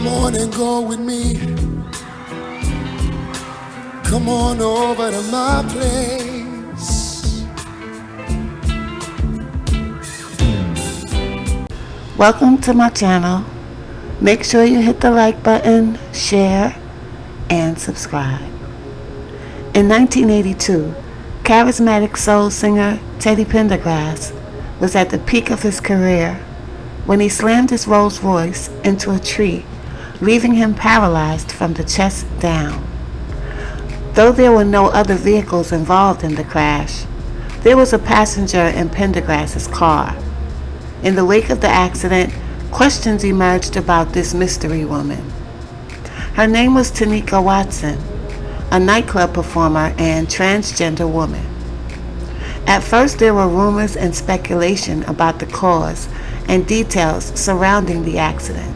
on and go with me. Come on over to my place. Welcome to my channel. Make sure you hit the like button, share, and subscribe. In 1982, charismatic soul singer Teddy Pendergrass was at the peak of his career when he slammed his Rolls Royce into a tree, leaving him paralyzed from the chest down. Though there were no other vehicles involved in the crash, there was a passenger in Pendergrass's car. In the wake of the accident, questions emerged about this mystery woman. Her name was Tanika Watson, a nightclub performer and transgender woman. At first there were rumors and speculation about the cause and details surrounding the accident,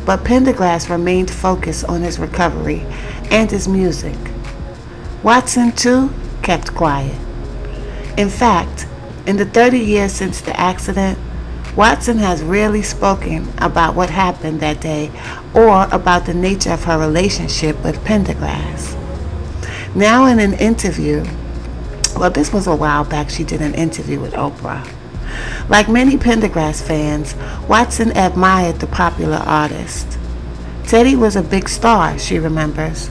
but Pendergrass remained focused on his recovery and his music. Watson, too, kept quiet. In fact, in the 30 years since the accident, Watson has rarely spoken about what happened that day or about the nature of her relationship with Pendergrass. Now in an interview, well, this was a while back, she did an interview with Oprah. Like many Pendergrass fans, Watson admired the popular artist. Teddy was a big star, she remembers.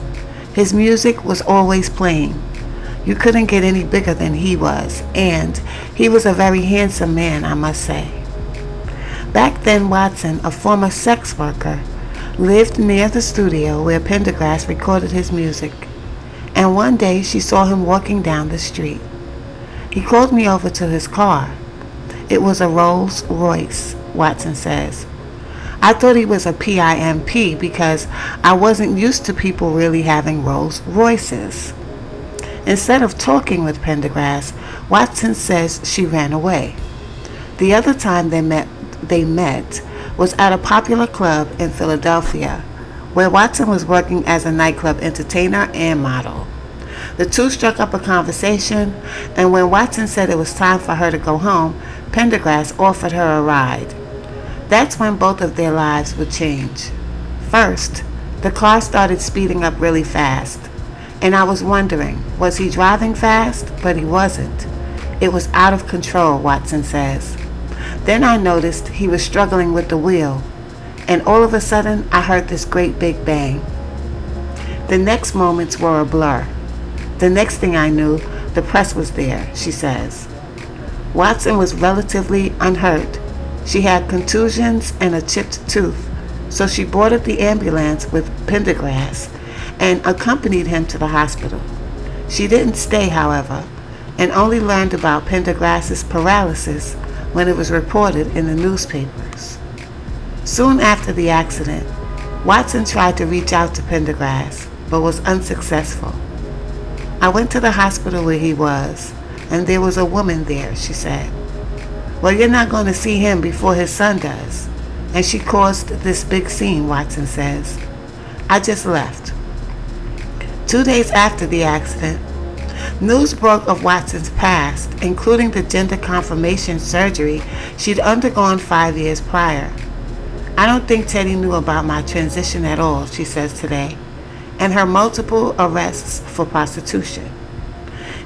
His music was always playing. You couldn't get any bigger than he was, and he was a very handsome man, I must say. Back then, Watson, a former sex worker, lived near the studio where Pendergrass recorded his music, and one day she saw him walking down the street. He called me over to his car. It was a Rolls Royce, Watson says. I thought he was a PIMP because I wasn't used to people really having Rolls Royces. Instead of talking with Pendergrass, Watson says she ran away. The other time they met was at a popular club in Philadelphia, where Watson was working as a nightclub entertainer and model. The two struck up a conversation, and when Watson said it was time for her to go home, Pendergrass offered her a ride. That's when both of their lives would change. First, the car started speeding up really fast, and I was wondering, was he driving fast? But he wasn't. It was out of control, Watson says. Then I noticed he was struggling with the wheel, and all of a sudden I heard this great big bang. The next moments were a blur. The next thing I knew, the press was there, she says. Watson was relatively unhurt. She had contusions and a chipped tooth, so she boarded the ambulance with Pendergrass and accompanied him to the hospital. She didn't stay, however, and only learned about Pendergrass's paralysis when it was reported in the newspapers. Soon after the accident, Watson tried to reach out to Pendergrass, but was unsuccessful. I went to the hospital where he was, and there was a woman there, she said. Well, you're not going to see him before his son does. And she caused this big scene, Watson says. I just left. 2 days after the accident, news broke of Watson's past, including the gender confirmation surgery she'd undergone 5 years prior. I don't think Teddy knew about my transition at all, she says today, and her multiple arrests for prostitution.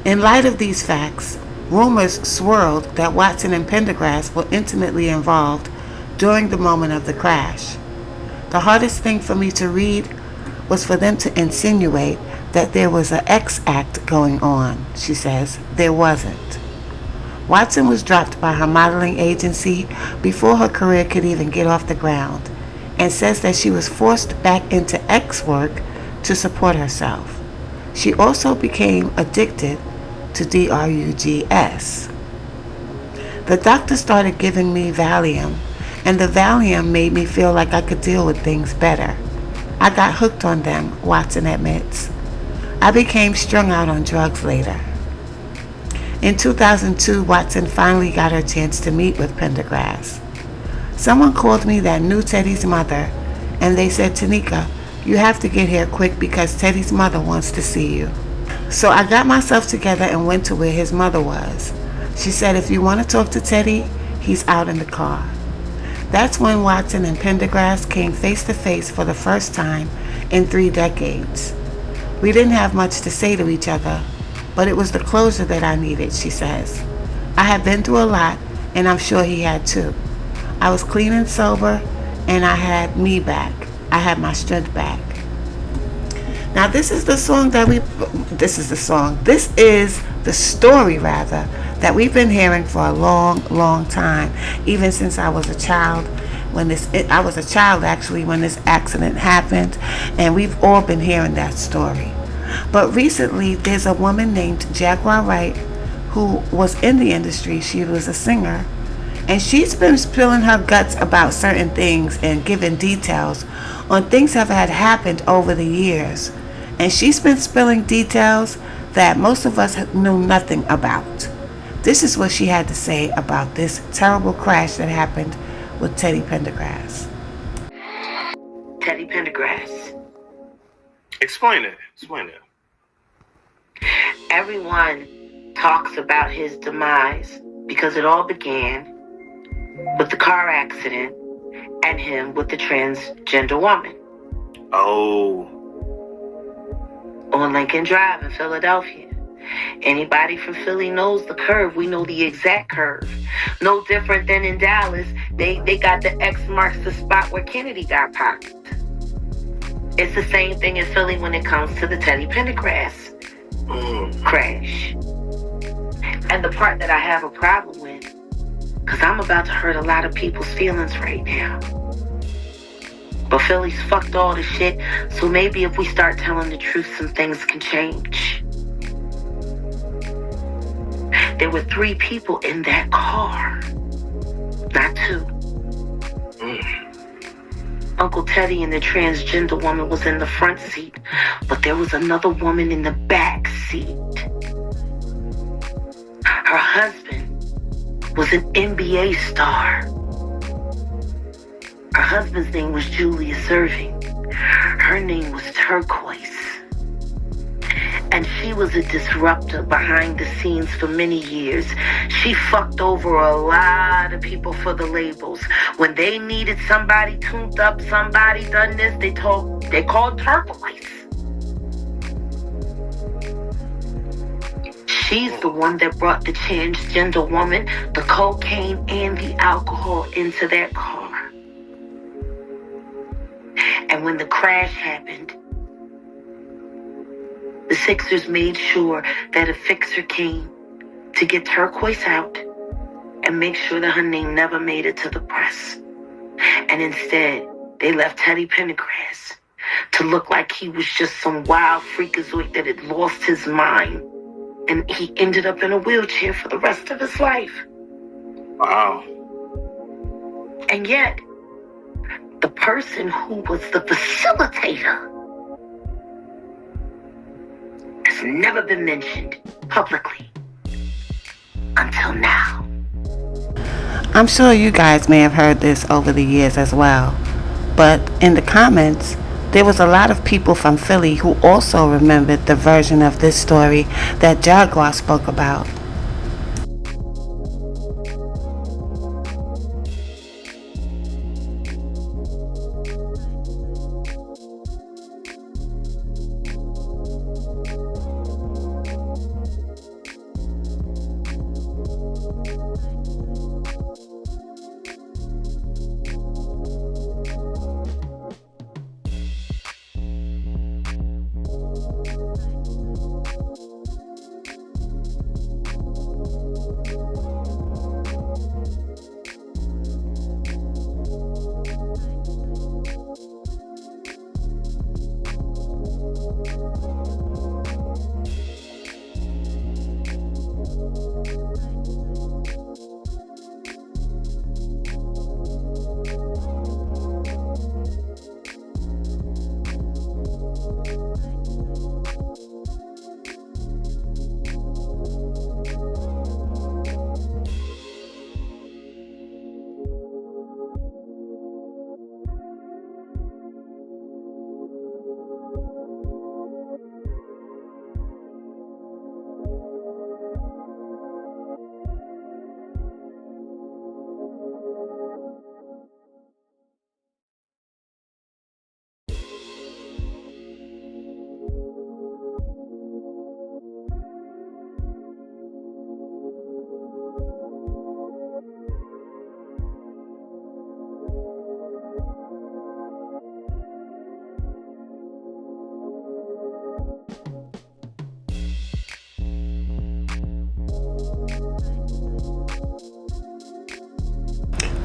In light of these facts, rumors swirled that Watson and Pendergrass were intimately involved during the moment of the crash. The hardest thing for me to read was for them to insinuate that there was an X act going on, she says. There wasn't. Watson was dropped by her modeling agency before her career could even get off the ground, and says that she was forced back into X work to support herself. She also became addicted to drugs. The doctor started giving me Valium, and the Valium made me feel like I could deal with things better. I got hooked on them, Watson admits. I became strung out on drugs later. In 2002, Watson finally got her chance to meet with Pendergrass. Someone called me that knew Teddy's mother, and they said, Tanika, you have to get here quick because Teddy's mother wants to see you. So I got myself together and went to where his mother was. She said, if you want to talk to Teddy, he's out in the car. That's when Watson and Pendergrass came face to face for the first time in 3 decades. We didn't have much to say to each other, but it was the closure that I needed, she says. I had been through a lot, and I'm sure he had too. I was clean and sober, and I had me back. I had my strength back. Now this is the story rather, that we've been hearing for a long, long time, even since I was a child. I was a child actually when this accident happened, and we've all been hearing that story. But recently, there's a woman named Jaguar Wright who was in the industry. She was a singer, and she's been spilling her guts about certain things and giving details on things that had happened over the years. And she's been spilling details that most of us knew nothing about. This is what she had to say about this terrible crash that happened with Teddy Pendergrass. Teddy Pendergrass. Explain it. Everyone talks about his demise because it all began with the car accident and him with the transgender woman. Oh. On Lincoln Drive in Philadelphia. Anybody from Philly knows the curve. We know the exact curve. No different than in Dallas. They got the X marks the spot where Kennedy got popped. It's the same thing in Philly when it comes to the Teddy Pendergrass crash. And the part that I have a problem with, because I'm about to hurt a lot of people's feelings right now. But Philly's fucked all the shit, so maybe if we start telling the truth, some things can change. There were 3 people in that car, not 2. Uncle Teddy and the transgender woman was in the front seat, but there was another woman in the back seat. Her husband was an NBA star. Her husband's name was Julius Irving. Her name was Turquoise. And she was a disruptor behind the scenes for many years. She fucked over a lot of people for the labels. When they needed somebody tuned up, somebody done this, they called Turquoise. She's the one that brought the transgender woman, the cocaine, and the alcohol into that car. And when the crash happened, the Sixers made sure that a fixer came to get Turquoise out and make sure that her name never made it to the press. And instead, they left Teddy Pendergrass to look like he was just some wild freakazoid that had lost his mind. And he ended up in a wheelchair for the rest of his life. Wow. And yet, the person who was the facilitator has never been mentioned publicly until now. I'm sure you guys may have heard this over the years as well, but in the comments, there was a lot of people from Philly who also remembered the version of this story that Jaguar spoke about.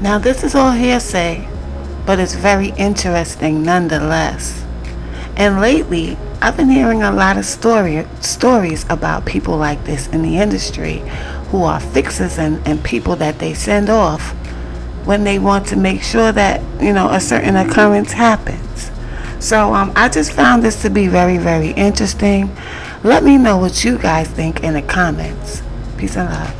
Now this is all hearsay, but it's very interesting nonetheless. And lately, I've been hearing a lot of stories about people like this in the industry who are fixers and people that they send off when they want to make sure that, a certain occurrence happens. So I just found this to be very, very interesting. Let me know what you guys think in the comments. Peace and love.